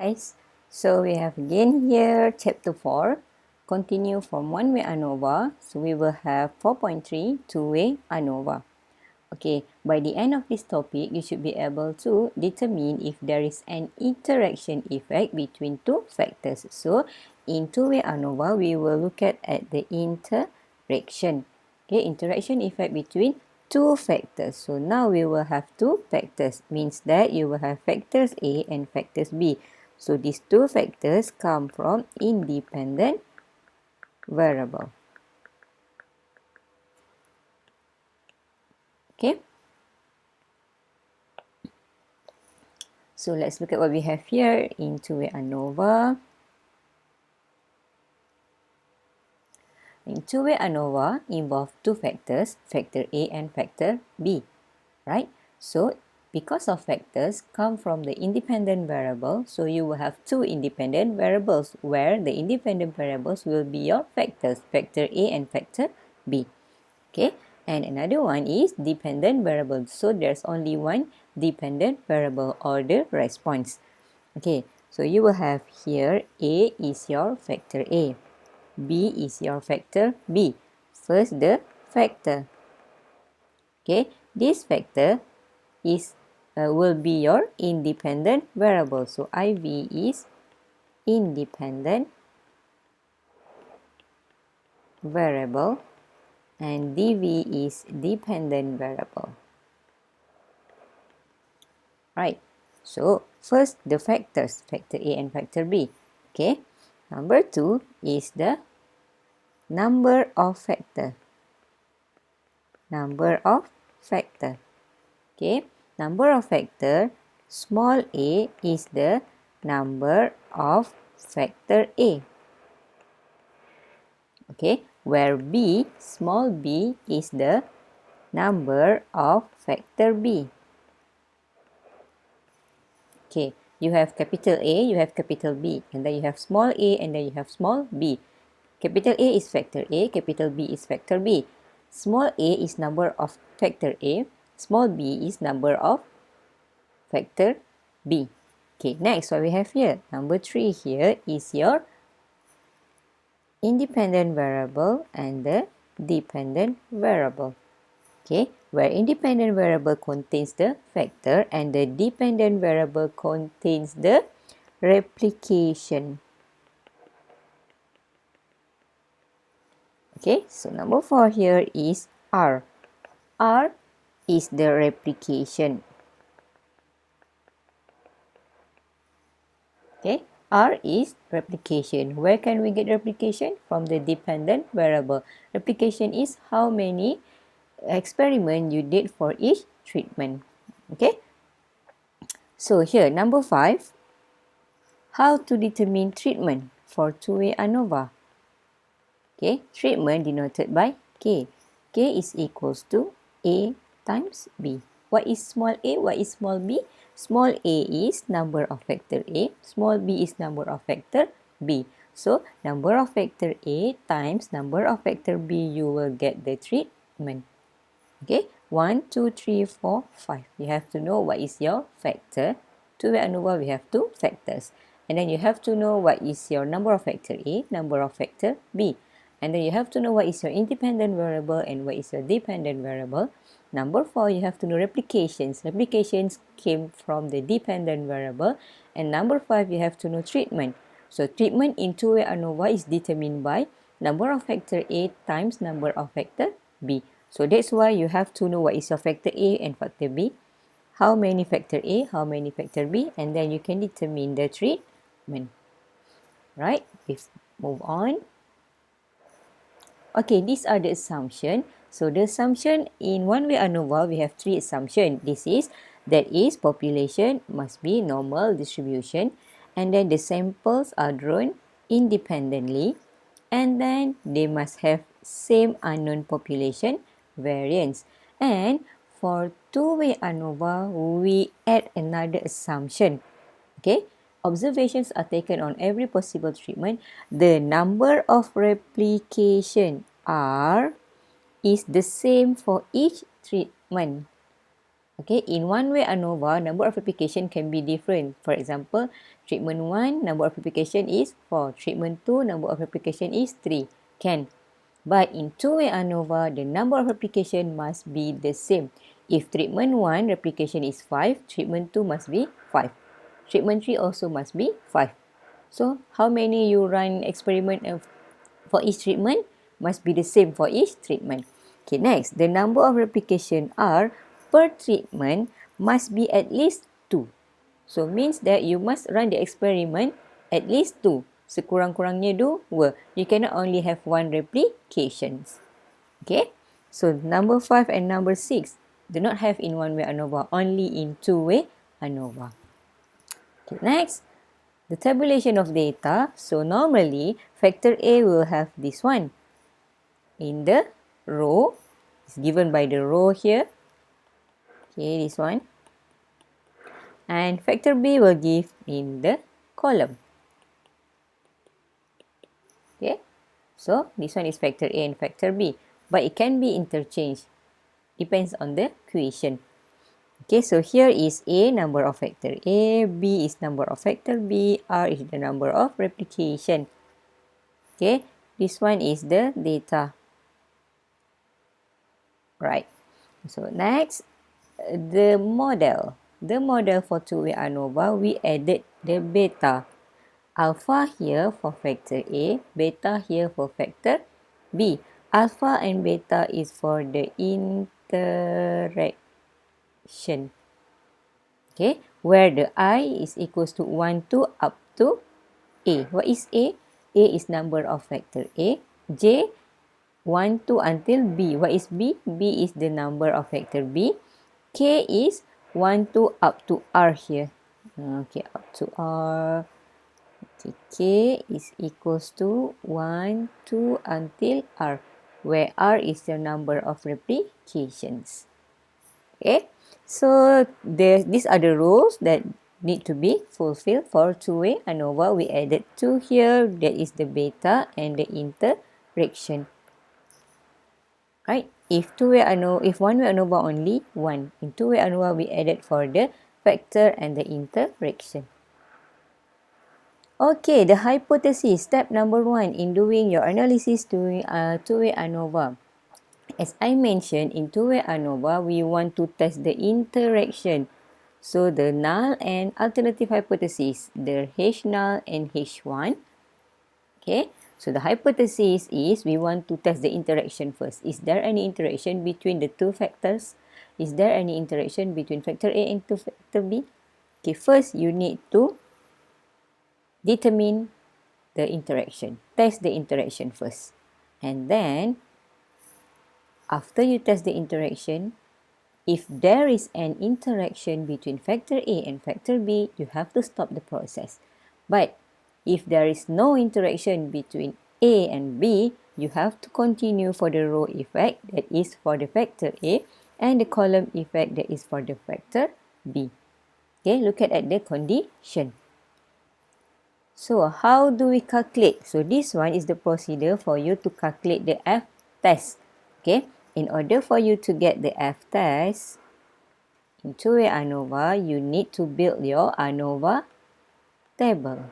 Guys, so we have again here chapter 4, continue from one-way ANOVA. So we will have 4.3 two-way ANOVA. Okay, by the end of this topic, you should be able to determine if there is an interaction effect between two factors. So in two-way ANOVA, we will look at the interaction. Okay, interaction effect between two factors. So now we will have two factors, means that you will have factors A and factors B. So these two factors come from independent variable. Okay. So let's look at what we have here in two-way ANOVA. In two-way ANOVA involve two factors, factor A and factor B, right? So because of factors come from the independent variable, so you will have two independent variables where the independent variables will be your factors, factor A and factor B. Okay, and another one is dependent variable. So there's only one dependent variable or the response. Okay, so you will have here A is your factor A, B is your factor B. First the factor. Okay, this factor is will be your independent variable. So IV is independent variable and DV is dependent variable. Right. So first the factors, factor A and factor B. Okay. Number 2 is the number of factor. Number of factor. Okay. Number of factor, small a is the number of factor A. Okay. Where B, small b is the number of factor B. Okay, you have capital A, you have capital B, and then you have small a, and then you have small b. Capital A is factor A, capital B is factor B. Small a is number of factor A, small b is number of factor B. Okay, next what we have here, number 3 here is your independent variable and the dependent variable. Okay, where independent variable contains the factor and the dependent variable contains the replication. Okay, so number 4 here is R. R is the replication. Okay, R is replication. Where can we get replication? From the dependent variable. Replication is how many experiment you did for each treatment. Okay, so here number 5, how to determine treatment for two-way ANOVA. Okay, treatment denoted by K. K is equals to A times B. What is small a? What is small b? Small a is number of factor A. Small b is number of factor B. So, number of factor A times number of factor B, you will get the treatment. Okay, 1, 2, 3, 4, 5. You have to know what is your factor. Two-way ANOVA, we have two factors. And then you have to know what is your number of factor A, number of factor B. And then you have to know what is your independent variable and what is your dependent variable. Number 4, you have to know replications. Replications came from the dependent variable. And number 5, you have to know treatment. So treatment in two-way ANOVA is determined by number of factor A times number of factor B. So that's why you have to know what is your factor A and factor B, how many factor A, how many factor B, and then you can determine the treatment. Right? Let's move on. Okay, these are the assumptions. So the assumption in one-way ANOVA, we have 3 assumptions. This is, that is, population must be normal distribution, and then the samples are drawn independently, and then they must have same unknown population variance. And for two-way ANOVA, we add another assumption. Okay, observations are taken on every possible treatment. The number of replication R is the same for each treatment. Okay, in one-way ANOVA, number of application can be different. For example, treatment 1, number of application is 4. Treatment 2, number of application is 3. Can. But in two-way ANOVA, the number of application must be the same. If treatment 1 replication is 5, treatment 2 must be 5. Treatment 3 also must be 5. So, how many you run experiment for each treatment? Must be the same for each treatment. Okay, next, the number of replication are per treatment must be at least 2. So, means that you must run the experiment at least 2. Sekurang-kurangnya 2. You cannot only have 1 replication. Okay, so number 5 and number 6 do not have in one-way ANOVA, only in two-way ANOVA. Okay, next, the tabulation of data. So normally, factor A will have this one in the row. It's given by the row here. Okay, this one. And factor B will give in the column. Okay, so this one is factor A and factor B. But it can be interchanged. Depends on the question. Okay, so here is A, number of factor A, B is number of factor B, R is the number of replication. Okay, this one is the data. Right. So next, the model. The model for two-way ANOVA, we added the beta. Alpha here for factor A, beta here for factor B. Alpha and beta is for the interaction. Okay, where the I is equals to 1 to up to A. What is A? A is number of factor A. J, 1 to until B. What is B? B is the number of factor B. K is 1 to up to R here. Okay, up to R. Okay, K is equals to 1 to until R, where R is the number of replications. Okay, so these are the rules that need to be fulfilled for two-way ANOVA. We added 2 here. That is the beta and the interaction. Right? If one-way ANOVA only 1. In two-way ANOVA, we added for the factor and the interaction. Okay, the hypothesis. Step number 1 in doing your analysis during two-way ANOVA. As I mentioned, in two-way ANOVA, we want to test the interaction. So, the null and alternative hypothesis, the H null and H1. Okay, so the hypothesis is we want to test the interaction first. Is there any interaction between the two factors? Is there any interaction between factor A and factor B? Okay, first you need to determine the interaction. Test the interaction first. And then, after you test the interaction, if there is an interaction between factor A and factor B, you have to stop the process. But if there is no interaction between A and B, you have to continue for the row effect, that is for the factor A, and the column effect, that is for the factor B. Okay, look at the condition. So, how do we calculate? So, this one is the procedure for you to calculate the F test. Okay, in order for you to get the F test, in two-way ANOVA, you need to build your ANOVA table.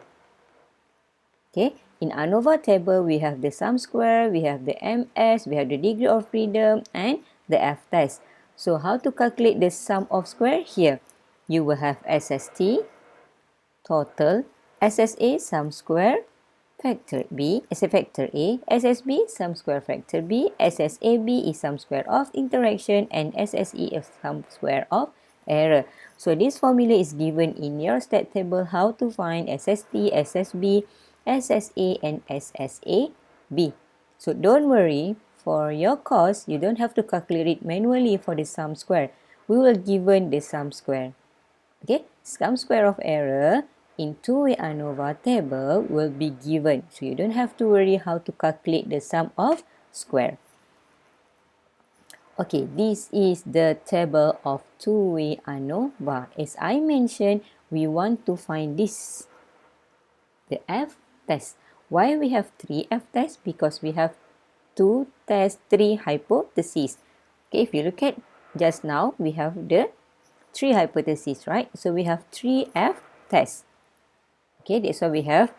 Okay, in ANOVA table, we have the sum square, we have the MS, we have the degree of freedom, and the F test. So, how to calculate the sum of square here? You will have SST, total, SSA, sum square, factor B, factor A, SSB, sum square factor B, SSAB is sum square of interaction, and SSE is sum square of error. So, this formula is given in your stat table how to find SST, SSB, SSA, and SSAB. So, don't worry, for your course, you don't have to calculate it manually for the sum square. We will given the sum square. Okay, sum square of error in two-way ANOVA table will be given. So, you don't have to worry how to calculate the sum of square. Okay, this is the table of two-way ANOVA. As I mentioned, we want to find this, the F test. Why we have 3 F tests? Because we have 2 tests, 3 hypotheses. Okay, if you look at just now, we have the 3 hypotheses, right? So we have 3 F tests. Okay, that's why we have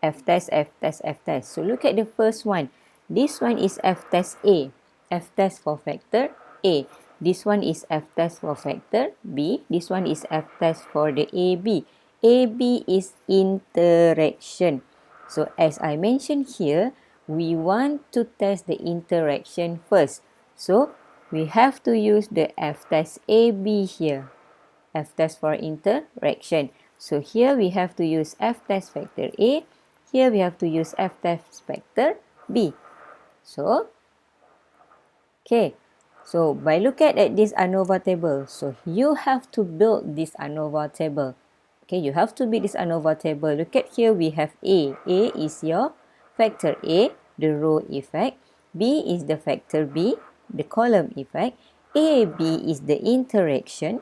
F test, F test, F test. So look at the first one. This one is F test A. F test for factor A. This one is F test for factor B. This one is F test for the AB. AB is interaction. So as I mentioned here, we want to test the interaction first. So we have to use the F test AB here. F test for interaction. So here we have to use F test factor A. Here we have to use F test factor B. So, okay. So by looking at this ANOVA table, so you have to build this ANOVA table. Okay, you have to build this ANOVA table. Look at here, we have A. A is your factor A, the row effect. B is the factor B, the column effect. AB is the interaction.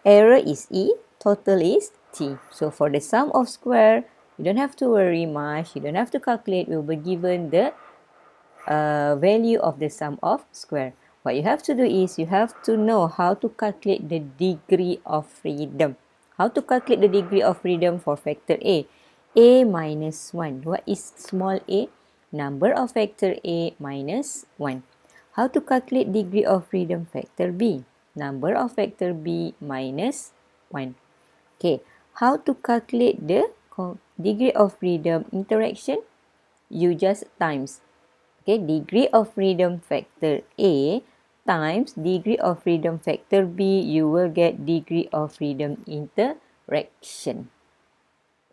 Error is E, total is T. So for the sum of square, you don't have to worry much. You don't have to calculate. We will be given the value of the sum of square. What you have to do is you have to know how to calculate the degree of freedom. How to calculate the degree of freedom for factor A? A minus 1. What is small a? Number of factor A minus 1. How to calculate degree of freedom factor B? Number of factor B minus 1. Okay, how to calculate the degree of freedom interaction? You just times. Okay, degree of freedom factor A times degree of freedom factor B, you will get degree of freedom interaction.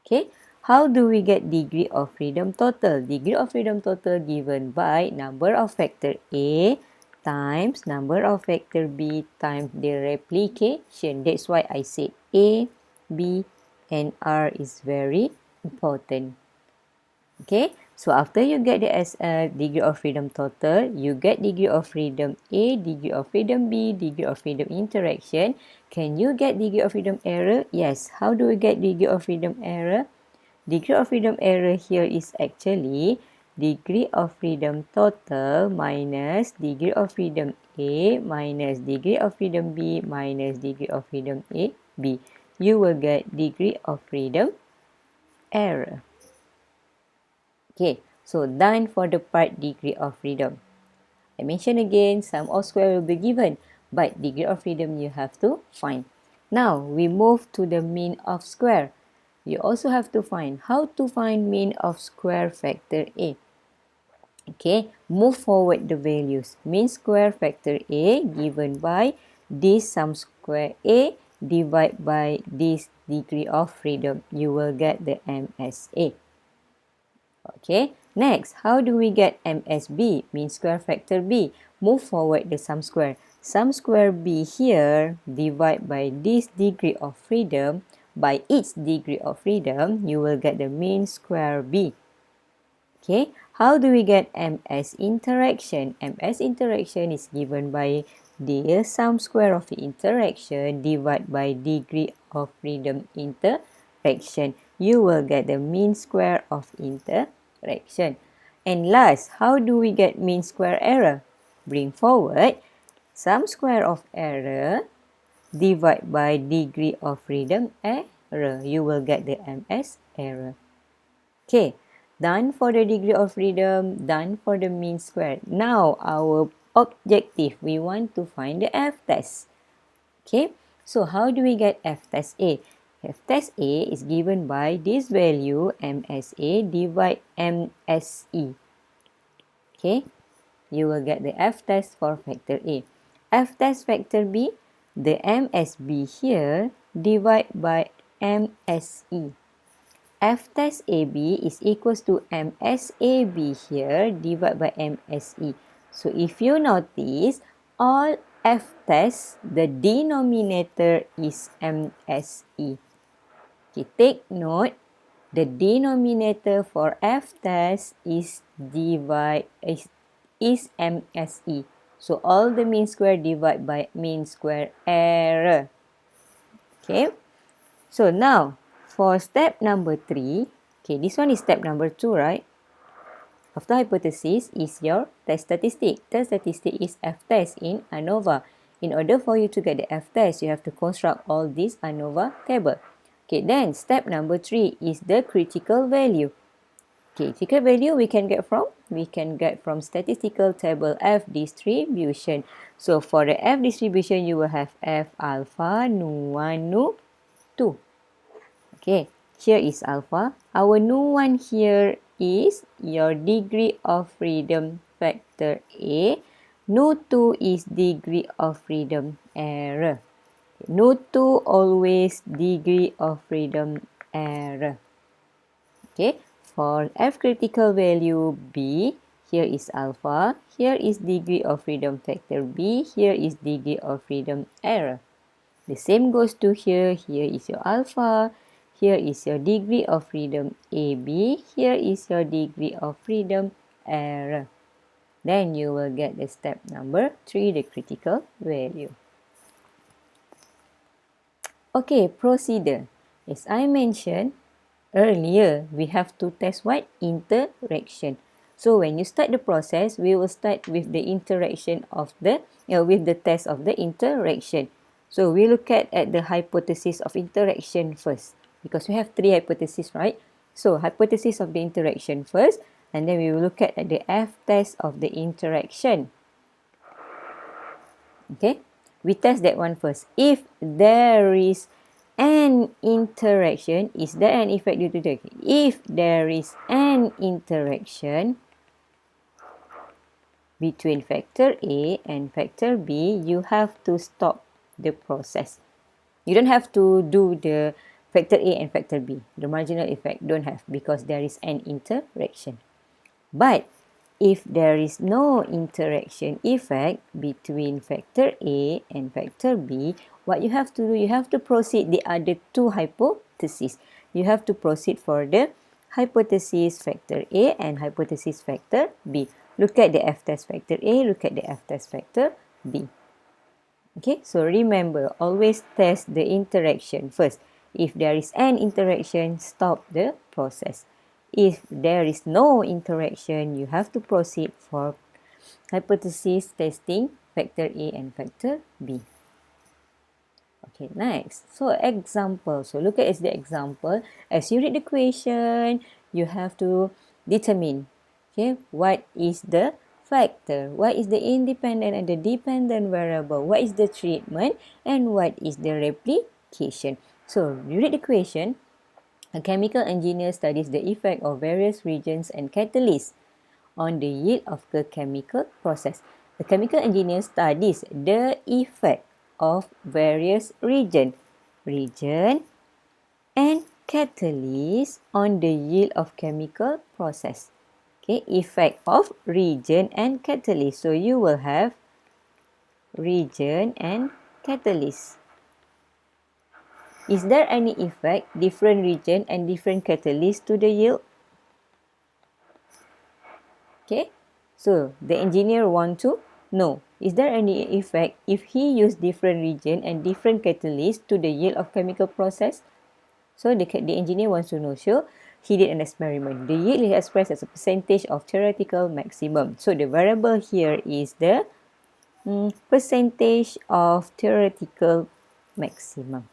Okay, how do we get degree of freedom total? Degree of freedom total given by number of factor A times number of factor B times the replication. That's why I said A, B, and R is very important. Okay, so after you get the degree of freedom total, you get degree of freedom A, degree of freedom B, degree of freedom interaction. Can you get degree of freedom error? Yes. How do we get degree of freedom error? Degree of freedom error here is actually degree of freedom total minus degree of freedom A minus degree of freedom B minus degree of freedom A, B. You will get degree of freedom error. Okay, so done for the part degree of freedom. I mention again, sum of square will be given, but degree of freedom you have to find. Now, we move to the mean of square. You also have to find how to find mean of square factor A. Okay, move forward the values. Mean square factor A given by this sum square A divided by this degree of freedom. You will get the MSA. Okay, next, how do we get MSB, mean square factor B? Move forward the sum square. Sum square B here, divide by this degree of freedom, by its degree of freedom, you will get the mean square B. Okay, how do we get MS interaction? MS interaction is given by the sum square of the interaction divided by degree of freedom interaction. You will get the mean square of interaction. And last, how do we get mean square error? Bring forward sum square of error divided by degree of freedom error. You will get the MS error. Okay, done for the degree of freedom, done for the mean square. Now, our objective, we want to find the F test. Okay, so how do we get F test A? F test A is given by this value MSA divide MSE. Okay, you will get the F test for factor A. F test factor B, the MSB here divide by MSE. F test AB is equals to MSAB here divided by MSE. So if you notice, all F tests, the denominator is MSE. Okay, take note, the denominator for F test is MSE. So all the mean square divided by mean square error. Okay, so now for step number 3, okay, this one is step number 2, right? After hypothesis is your test statistic. Test statistic is F test in ANOVA. In order for you to get the F test, you have to construct all this ANOVA table. Okay, then step number 3 is the critical value. Okay, critical value we can get from statistical table F distribution. So for the F distribution, you will have F alpha nu 1 nu 2. Okay, here is alpha. Our nu 1 here is your degree of freedom factor A. Nu 2 is degree of freedom error. Nu 2 always degree of freedom error. Okay, for F critical value B, here is alpha, here is degree of freedom factor B, here is degree of freedom error. The same goes to here, here is your alpha, here is your degree of freedom AB, here is your degree of freedom error. Then you will get the step number 3, the critical value. Okay, procedure. As I mentioned earlier, we have to test what? Interaction. So when you start the process, we will start with the interaction of with the test of the interaction. So we look at the hypothesis of interaction first, because we have 3 hypotheses, right? So hypothesis of the interaction first, and then we will look at the F test of the interaction. Okay, we test that one first. If there is an interaction, is there an effect due to that? If there is an interaction between factor A and factor B, you have to stop the process. You don't have to do the factor A and factor B. The marginal effect don't have, because there is an interaction. But if there is no interaction effect between factor A and factor B, what you have to do, you have to proceed the other 2 hypotheses. You have to proceed for the hypothesis factor A and hypothesis factor B. Look at the F test factor A, look at the F test factor B. Okay, so remember, always test the interaction first. If there is an interaction, stop the process. If there is no interaction, you have to proceed for hypothesis testing factor A and factor B. Okay, next. So example. So look at the example. As you read the question, you have to determine, okay, what is the factor, what is the independent and the dependent variable, what is the treatment, and what is the replication. So you read the question. A chemical engineer studies the effect of various reagents and catalysts on the yield of the chemical process. The chemical engineer studies the effect of various reagent and catalysts on the yield of chemical process. Okay, effect of reagent and catalyst. So you will have reagent and catalyst. Is there any effect, different reagent and different catalyst to the yield? Okay, so the engineer want to know, is there any effect if he use different reagent and different catalyst to the yield of chemical process? So the engineer wants to know. So he did an experiment. The yield is expressed as a percentage of theoretical maximum. So the variable here is the percentage of theoretical maximum.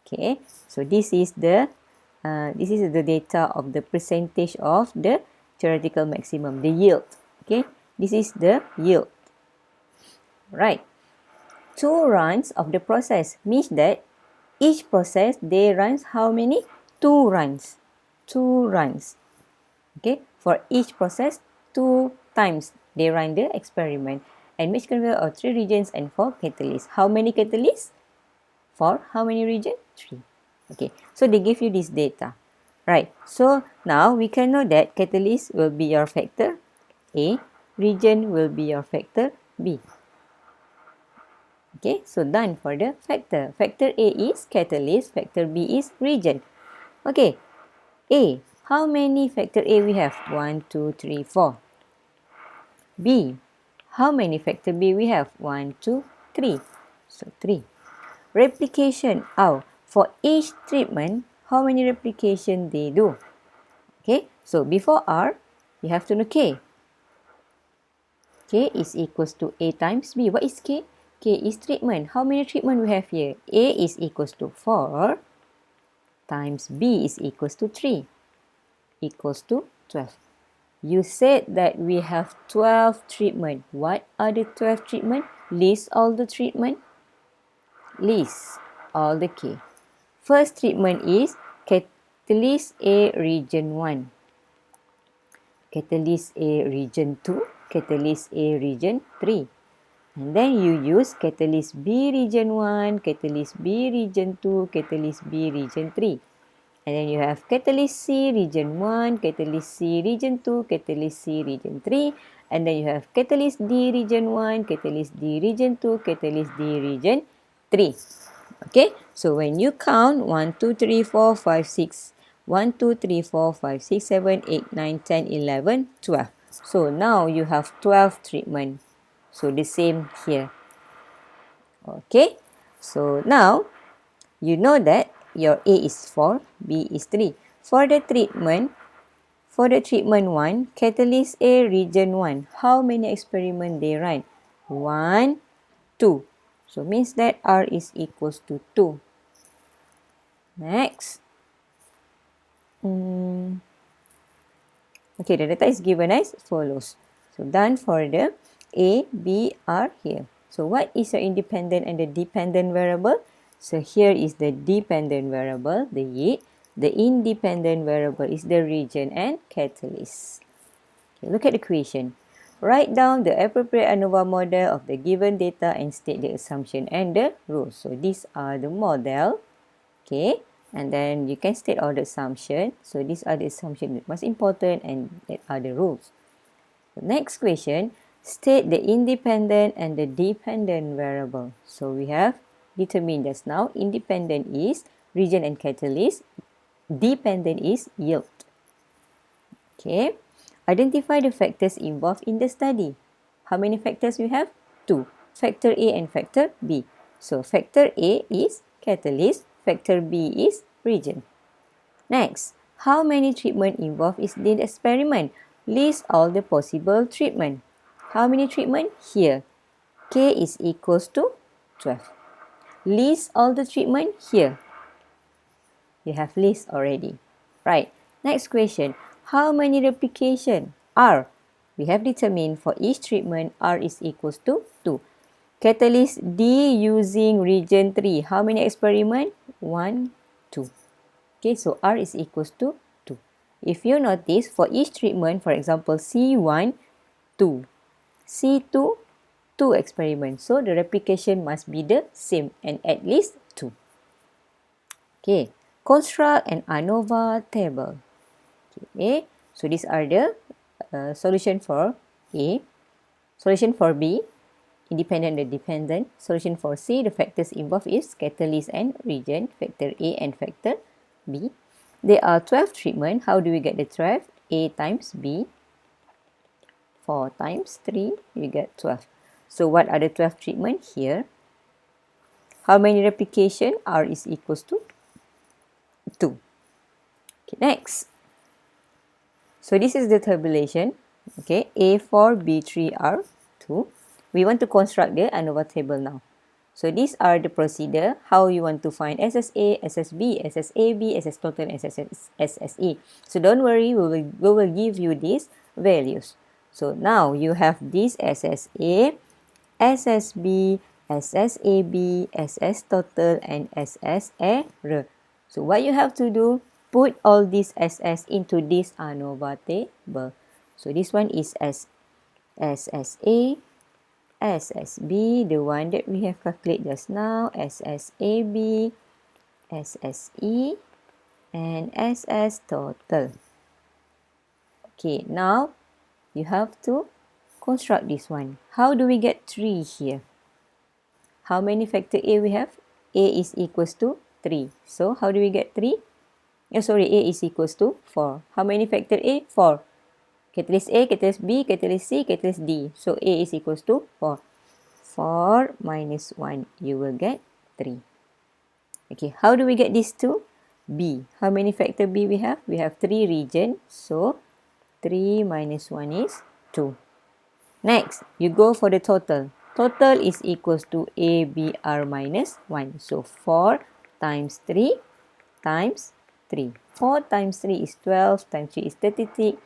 Okay, so this is the data of the percentage of the theoretical maximum, the yield. Okay, this is the yield. Right. 2 runs of the process means that each process they runs how many? 2 runs. 2 runs. Okay, for each process 2 times they run the experiment, and which convert of 3 reagents and 4 catalysts. How many catalysts? For how many reagents? 3. Okay, so they give you this data. Right, so now we can know that catalyst will be your factor A, reagent will be your factor B. Okay, so done for the factor. Factor A is catalyst, factor B is reagent. Okay, A, how many factor A we have? 1, 2, 3, 4. B, how many factor B we have? 1, 2, 3. So 3. Replication. For each treatment, how many replication they do? Okay, so before R, you have to know K. K is equals to A times B. What is K? K is treatment. How many treatment we have here? A is equals to 4 times B is equals to 3 equals to 12. You said that we have 12 treatment. What are the 12 treatment? List all the treatment. List all the K. First treatment is catalyst A region 1, catalyst A region 2, catalyst A region 3. And then you use catalyst B region 1, catalyst B region 2, catalyst B region 3. And then you have catalyst C region 1, catalyst C region 2, catalyst C region 3. And then you have catalyst D region 1, catalyst D region 2, catalyst D region 3. Okay, so when you count 1, 2, 3, 4, 5, 6, 1, 2, 3, 4, 5, 6, 7, 8, 9, 10, 11, 12. So now you have 12 treatment. So the same here. Okay, so now you know that your A is 4, B is 3. For the treatment 1, catalyst A region 1, how many experiment they run? 1, 2. So means that R is equals to 2. Next. Okay, the data is given as follows. So done for the A, B, R here. So what is your independent and the dependent variable? So here is the dependent variable, the heat. The independent variable is the region and catalyst. Okay, look at the question. Write down the appropriate ANOVA model of the given data and state the assumption and the rules. So these are the model. Okay, and then you can state all the assumption. So these are the assumption that most important and that are the rules. The next question, state the independent and the dependent variable. So we have determined just now. Independent is region and catalyst. Dependent is yield. Okay, identify the factors involved in the study. How many factors we have? 2. Factor A and factor B. So factor A is catalyst. Factor B is region. Next, how many treatment involved is in the experiment? List all the possible treatment. How many treatment? Here. K is equals to 12. List all the treatment here. You have list already. Right. Next question. How many replication? R. We have determined for each treatment R is equals to 2. Catalyst D using region 3. How many experiment? 1, 2. Okay, so R is equals to 2. If you notice, for each treatment, for example, C1, 2. C2, 2 experiments. So the replication must be the same and at least 2. Okay, construct an ANOVA table. Okay, so these are the solution for A, solution for B, independent and dependent. Solution for C, the factors involved is catalyst and region, factor A and factor B. There are 12 treatment. How do we get the 12? A times B. 4 times 3, you get 12. So what are the 12 treatment here? How many replication? R is equals to 2. Okay, next. So this is the tabulation. Okay, A4, B3, R2. We want to construct the ANOVA table now. So these are the procedure, how you want to find SSA, SSB, SSAB, SS total, and SSE. So don't worry, we will give you these values. So now you have this SSA, SSB, SSAB, SS total, and SS error. So what you have to do, put all these SS into this ANOVA table. So this one is SSA, SSB, the one that we have calculated just now, SSAB, SSE, and SS total. Okay, now you have to construct this one. How do we get 3 here? How many factor A we have? A is equals to 3. So how do we get 3? A is equals to 4. How many factor A? 4. Catalyst A, catalyst B, catalyst C, catalyst D. So A is equals to 4. 4 minus 1, you will get 3. Okay, how do we get these 2? B. How many factor B we have? We have 3 region. So 3 minus 1 is 2. Next, you go for the total. Total is equals to ABR minus 1. So 4 times 3 times 3. 4 times 3 is 12, times 3 is 36.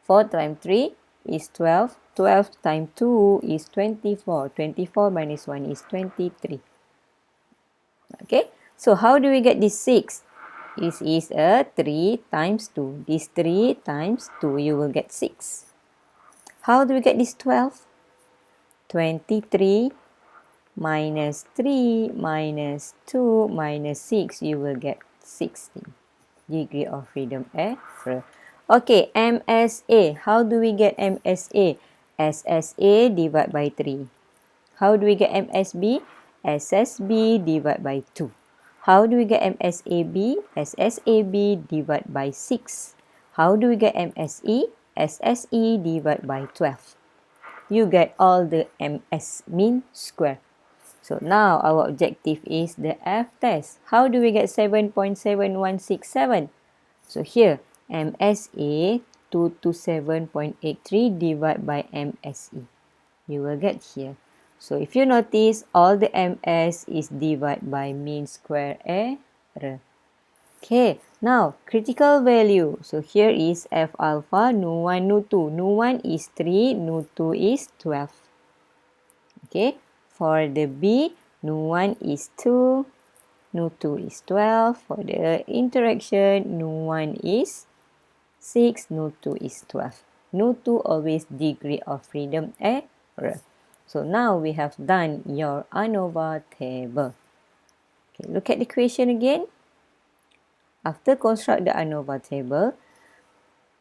4 times 3 is 12. 12 times 2 is 24. 24 minus 1 is 23. Okay, so how do we get this 6? This is a 3 times 2. This 3 times 2, you will get 6. How do we get this 12? 23 minus 3 minus 2 minus 6, you will get 16. Degree of freedom error. Okay, MSA. How do we get MSA? SSA divided by 3. How do we get MSB? SSB divided by 2. How do we get MSAB? SSAB divided by 6. How do we get MSE? SSE divided by 12. You get all the MS, mean square. So now our objective is the F test. How do we get 7.7167? So here, MSA 227.83 divided by MSE. You will get here. So if you notice, all the MS is divided by mean square error. Okay, now critical value. So here is F alpha, nu1, nu2. Nu1 is 3, nu2 is 12. Okay, for the B, nu1 is 2, nu2 is 12. For the interaction, nu1 is 6, nu2 is 12. Nu2 always degree of freedom error. So now we have done your ANOVA table. Okay, look at the question again. After construct the ANOVA table,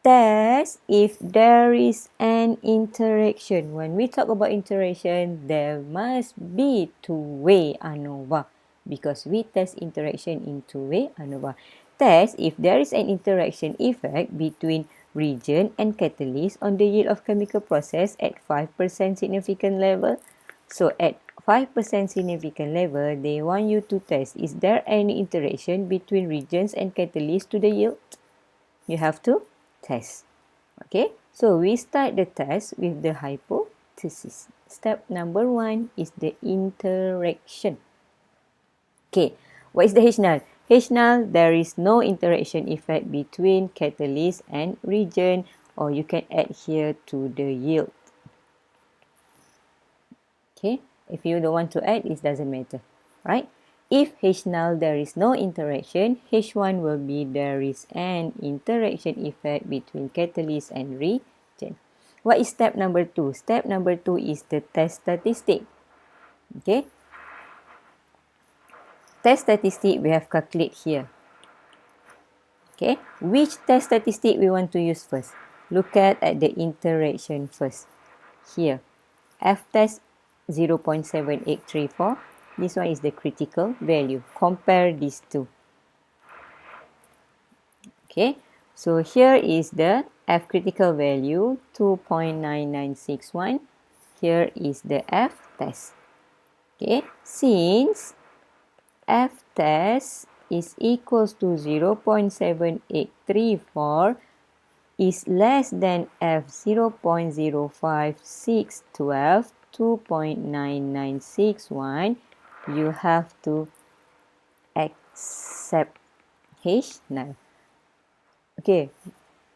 test if there is an interaction. When we talk about interaction, there must be two-way ANOVA because we test interaction in two-way ANOVA. Test if there is an interaction effect between reagent and catalyst on the yield of chemical process at 5% significant level. So at 5% significant level, they want you to test, is there any interaction between reagents and catalyst to the yield? You have to test. Okay, so we start the test with the hypothesis. Step number 1 is the interaction. Okay, what is the H null? H null, there is no interaction effect between catalyst and reagent, or you can add here to the yield. Okay, if you don't want to add, it doesn't matter, right? If H null, there is no interaction, H1 will be there is an interaction effect between catalyst and reagent. What is step number 2? Step number 2 is the test statistic. Okay. Test statistic we have calculate here. Okay. Which test statistic we want to use first? Look at the interaction first. Here. F test 0.7834. This one is the critical value. Compare these two. Okay, so here is the F critical value 2.9961. Here is the F test. Okay, since F test is equals to 0.7834 is less than F 0.05612, 2.9961, you have to accept H null. Okay,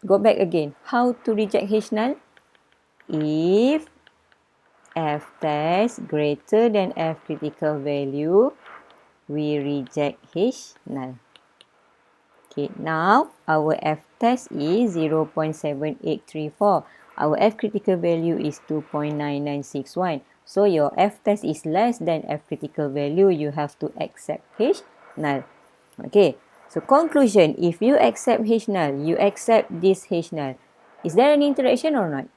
go back again. How to reject H null? If F test greater than F critical value, we reject H null. Okay, now our F test is 0.7834. Our F critical value is 2.9961. So your F test is less than F critical value. You have to accept H null. Okay, so conclusion, if you accept H null, you accept this H null. Is there an interaction or not?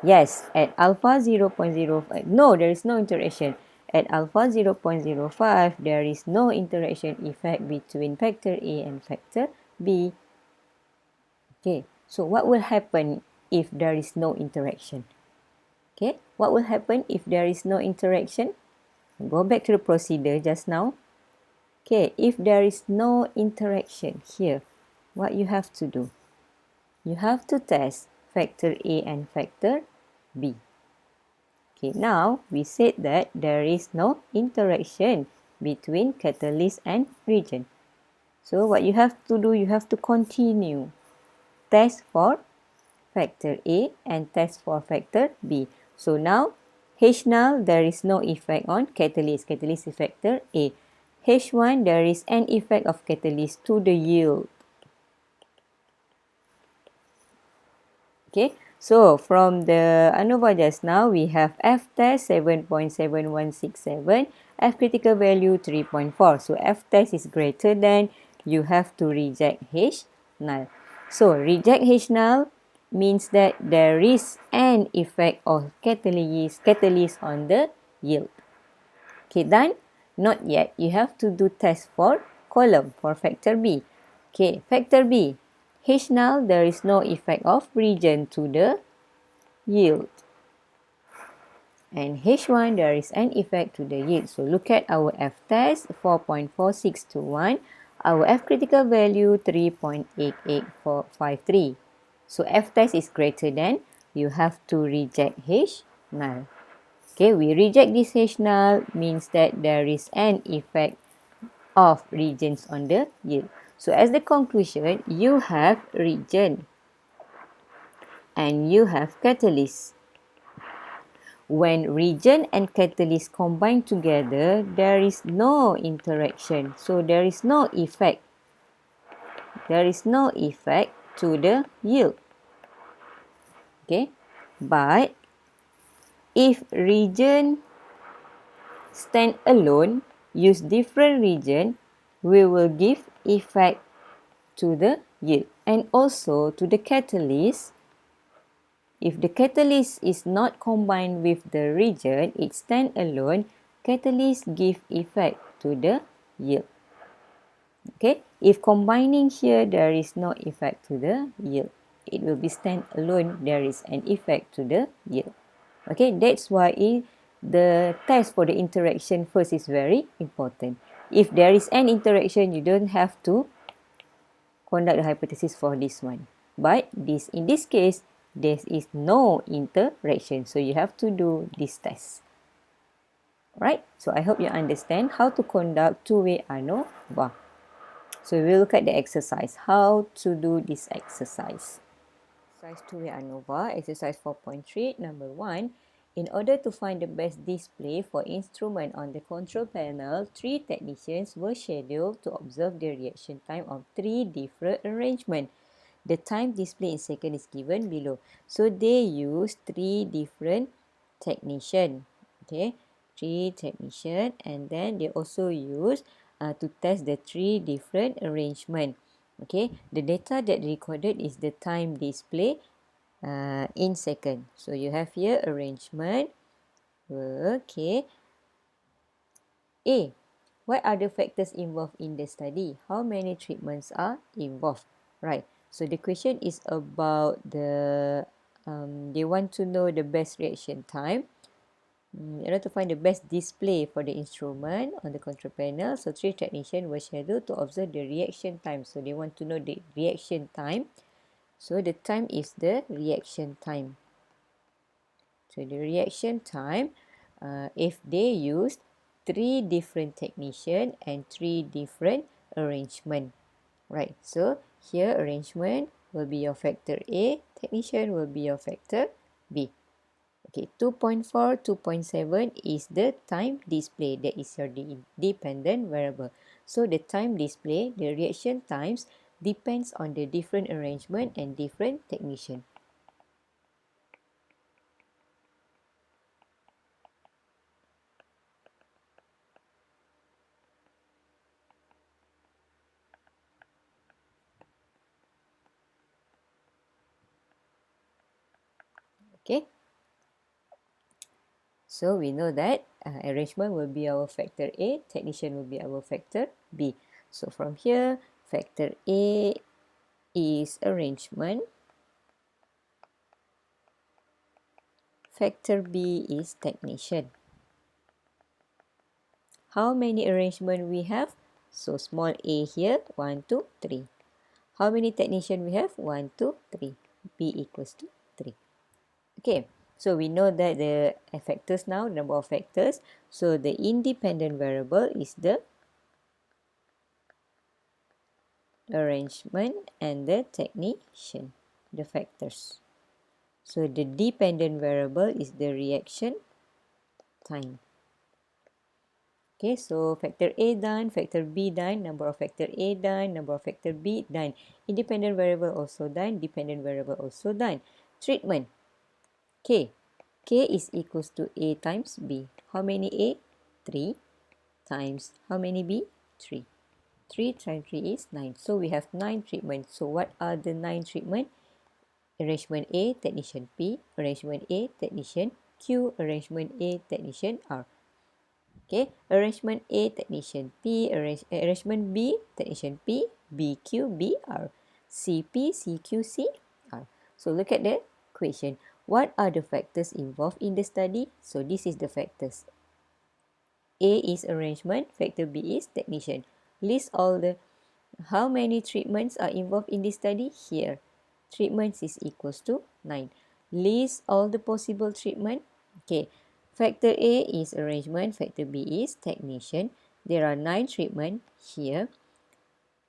Yes, at alpha 0.05. No, there is no interaction. At alpha 0.05, there is no interaction effect between factor A and factor B. Okay, so what will happen if there is no interaction? Okay, what will happen if there is no interaction? Go back to the procedure just now. Okay, if there is no interaction here, what you have to do? You have to test factor A and factor B. Okay, now we said that there is no interaction between catalyst and reagent. So what you have to do, you have to continue. Test for factor A and test for factor B. So now H0 there is no effect on catalyst. Catalyst is factor A. H1 there is an effect of catalyst to the yield. Okay, so from the ANOVA just now, we have F test 7.7167, F critical value 3.4. So F test is greater than, you have to reject H null. So reject H null means that there is an effect of catalyst on the yield. Okay, done? Not yet. You have to do test for column for factor B. Okay, factor B. H null, there is no effect of reagent to the yield. And H1, there is an effect to the yield. So look at our F test, 4.4621. Our F critical value, 3.88453. So F test is greater than, you have to reject H null. Okay, we reject this H null means that there is an effect of reagents on the yield. So as the conclusion, you have reagent and you have catalyst. When reagent and catalyst combine together, there is no interaction. So there is no effect. There is no effect to the yield. Okay, but if reagent stand alone, use different reagent, we will give effect to the yield and also to the catalyst. If the catalyst is not combined with the reagent, it stand alone, catalyst give effect to the yield. Okay, if combining here, there is no effect to the yield. It will be stand alone, there is an effect to the yield. Okay, that's why the test for the interaction first is very important. If there is an interaction, you don't have to conduct the hypothesis for this one. But in this case, there is no interaction. So you have to do this test. Alright, so I hope you understand how to conduct two-way ANOVA. So we'll look at the exercise, how to do this exercise. Exercise two-way ANOVA, exercise 4.3, number 1. In order to find the best display for instrument on the control panel, 3 technicians were scheduled to observe the reaction time of 3 different arrangements. The time displayed in seconds is given below. So they use 3 different technicians. Okay, 3 technicians, and then they also use to test the 3 different arrangements. Okay, the data that recorded is the time display in second. So you have here arrangement. Okay. A. What are the factors involved in the study? How many treatments are involved? Right. So the question is about the they want to know the best reaction time. In order to find the best display for the instrument on the control panel, so 3 technicians were scheduled to observe the reaction time. So they want to know the reaction time. So the time is the reaction time. So the reaction time, if they used 3 different technicians and 3 different arrangement. Right, so here arrangement will be your factor A, technician will be your factor B. Okay, 2.4, 2.7 is the time display. That is your dependent variable. So the time display, the reaction times depends on the different arrangement and different technician. Okay. So we know that arrangement will be our factor A, technician will be our factor B. So from here, factor A is arrangement, factor B is technician. How many arrangement we have? So small a here, 1, 2, 3. How many technician we have? 1, 2, 3. B equals to 3. Okay. So we know that the factors now, number of factors. So the independent variable is the arrangement and the technician, the factors. So the dependent variable is the reaction time. Okay, so factor A done, factor B done, number of factor A done, number of factor B done. Independent variable also done, dependent variable also done. Treatment. K. K is equals to A times B. How many A? 3 times how many B? 3. 3 times 3 is 9. So we have 9 treatments. So what are the 9 treatments? Arrangement A, technician P. Arrangement A, technician Q. Arrangement A, technician R. Okay, arrangement A, technician P. Arrangement B, technician P. BQ, BR. CP, CQ, CR. So look at the question. What are the factors involved in the study? So this is the factors. A is arrangement, factor B is technician. List all the how many treatments are involved in this study? Here, treatments is equals to 9. List all the possible treatment. Okay, factor A is arrangement, factor B is technician. There are 9 treatment here.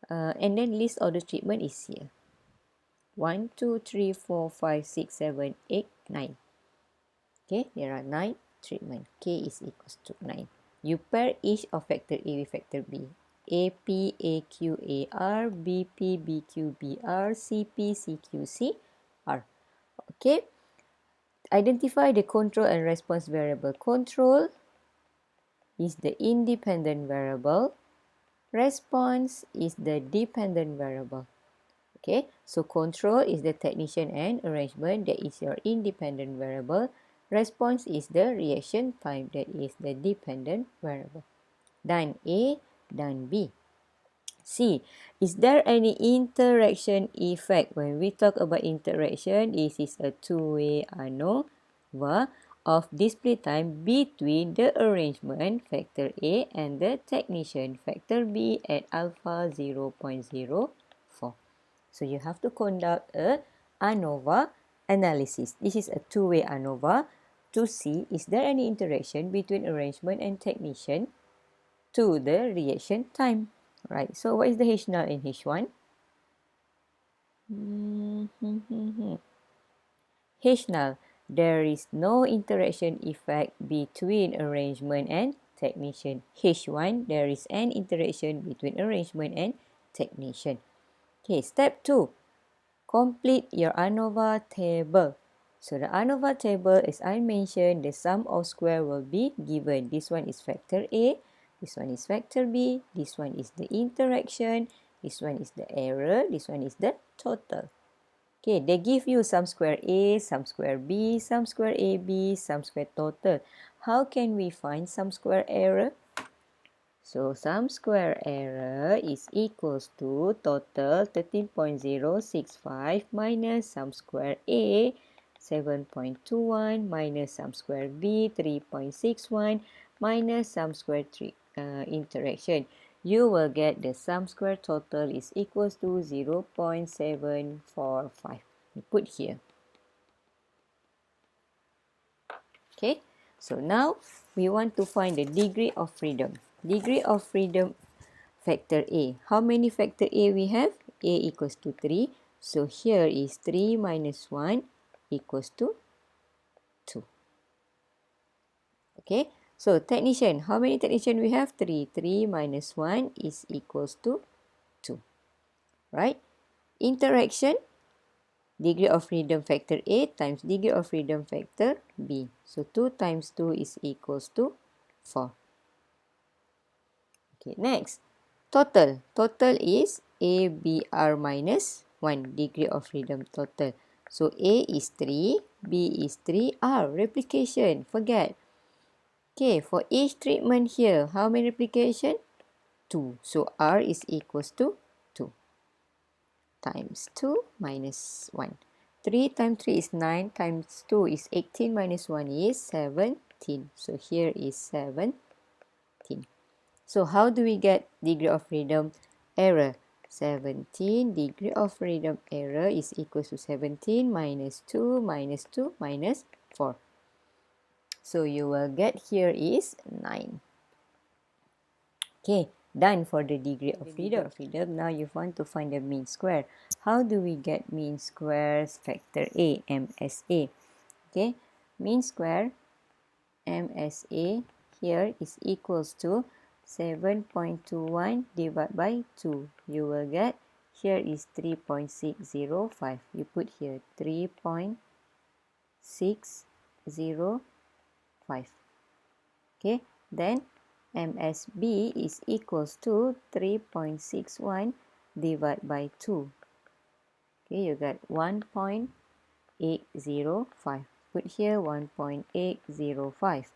And then list all the treatment is here. 1, 2, 3, 4, 5, 6, 7, 8, 9. Okay, there are 9 treatment. K is equals to 9. You pair each of factor A with factor B. AP, AQ, AR, BP, BQ, BR, CP, CQ, CR. Okay. Identify the control and response variable. Control is the independent variable. Response is the dependent variable. Okay, so control is the technician and arrangement, that is your independent variable. Response is the reaction time, that is the dependent variable. Done A, done B. C, is there any interaction effect? When we talk about interaction, this is a two-way ANOVA of display time between the arrangement factor A and the technician factor B at alpha 0.04. So you have to conduct a ANOVA analysis. This is a two-way ANOVA to see is there any interaction between arrangement and technician to the reaction time. Right, so what is the H null in H1? H null, there is no interaction effect between arrangement and technician. H1, there is an interaction between arrangement and technician. Okay, step 2. Complete your ANOVA table. So the ANOVA table, as I mentioned, the sum of square will be given. This one is factor A, this one is factor B, this one is the interaction, this one is the error, this one is the total. Okay, they give you sum square A, sum square B, sum square AB, sum square total. How can we find sum square error? So sum square error is equals to total 13.065 minus sum square A 7.21 minus sum square B 3.61 minus sum square interaction. You will get the sum square total is equals to 0.745. You put here. Okay, so now we want to find the degree of freedom. Degree of freedom factor A. How many factor A we have? A equals to 3. So here is 3 minus 1 equals to 2. Okay, so technician. How many technician we have? 3. 3 minus 1 is equals to 2. Right? Interaction. Degree of freedom factor A times degree of freedom factor B. So 2 times 2 is equals to 4. Okay, next. Total. Total is ABR minus 1, degree of freedom total. So A is 3, B is 3, R, replication, forget. Okay, for each treatment here, how many replication? 2. So R is equals to 2 times 2 minus 1. 3 times 3 is 9 times 2 is 18 minus 1 is 17. So here is 17. So how do we get degree of freedom error? 17 degree of freedom error is equal to 17 minus 2 minus 2 minus 4. So you will get here is 9. Okay, done for the degree of freedom. Now you want to find the mean square. How do we get mean squares factor A, MSA? Okay, mean square MSA here is equals to 7.21 divided by 2. You will get, here is 3.605. You put here 3.605. Okay, then MSB is equals to 3.61 divided by 2. Okay, you get 1.805. Put here 1.805.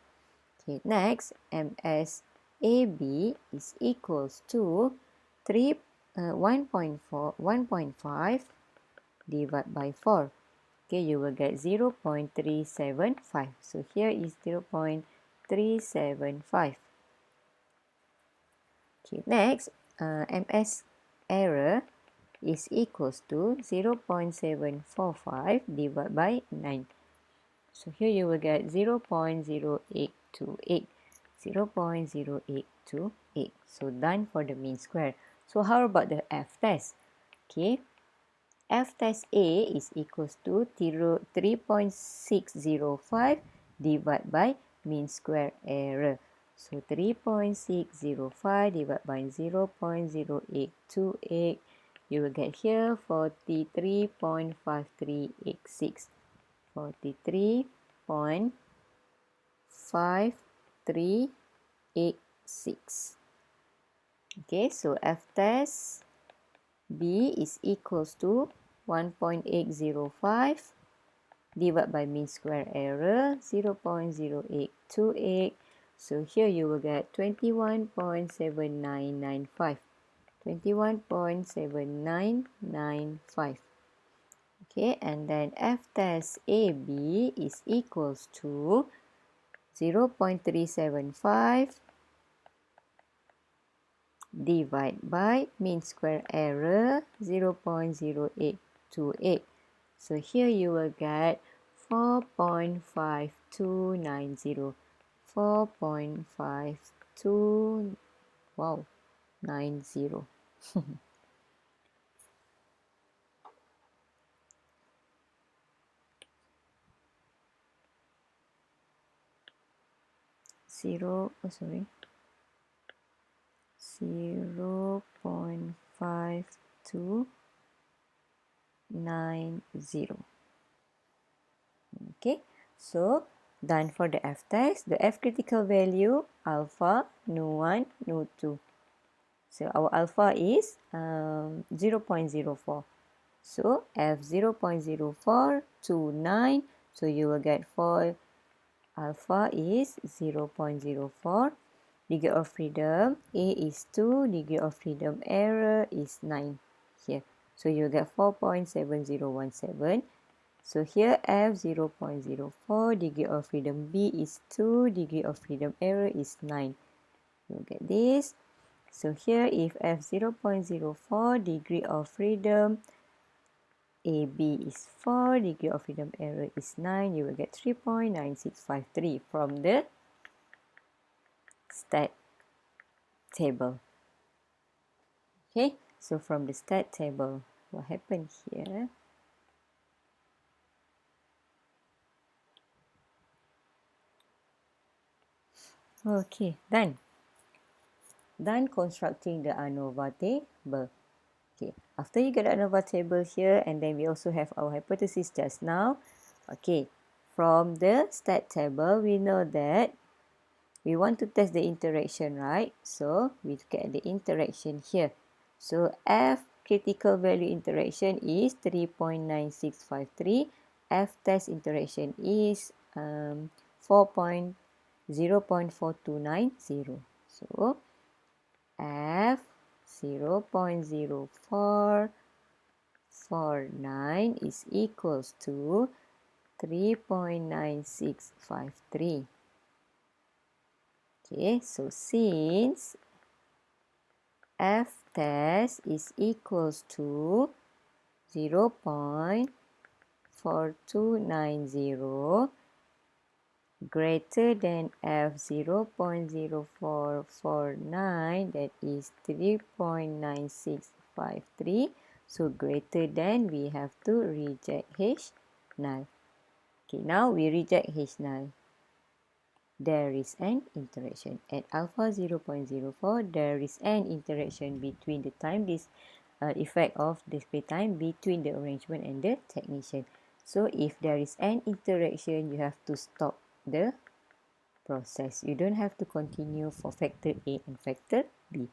Okay, next, MSAB is equals to 1.5 divided by 4. Okay, you will get 0.375. So here is 0.375. Okay, next, MS error is equals to 0.745 divided by 9. So here you will get 0.0828. 0.0828. So done for the mean square. So how about the F test? Okay, F test A is equals to 3.605 divided by mean square error. So 3.605 divided by 0.0828, you will get here 43.5386. 43.5386. Okay, so F test B is equals to 1.805 divided by mean square error 0.0828. So here you will get 21.7995. 21.7995. Okay, and then F test AB is equals to 0.375 divided by mean square error 0.0828. So here you will get 4.5290. 4.52, wow, 90. Zero, oh sorry, 0.5290. Okay, so done for the F test. The F critical value alpha, no1, no2. So our alpha is 0.04. So F 0.0429. So you will get for alpha is 0.04. Degree of freedom A is 2. Degree of freedom error is 9 here. So you get 4.7017. So here F 0.04. Degree of freedom B is 2. Degree of freedom error is 9. You get this. So here if F 0.04, degree of freedom AB is 4, degree of freedom error is 9, you will get 3.9653 from the stat table. Okay, so from the stat table, what happened here? Okay, done. Done constructing the ANOVA table. Okay, after you get the ANOVA table here, and then we also have our hypothesis just now. Okay, from the stat table, we know that we want to test the interaction, right? So we get the interaction here. So F critical value interaction is 3.9653. F test interaction is 0.4290. So F 0.0449 is equals to 3.9653. Okay, so since F test is equals to 0.4290, greater than F 0.0449, that is 3.9653. So greater than, we have to reject H null. Okay, now we reject H null. There is an interaction. At alpha 0.04, there is an interaction between the time effect of display time between the arrangement and the technician. So if there is an interaction, you have to stop the process. You don't have to continue for factor A and factor B.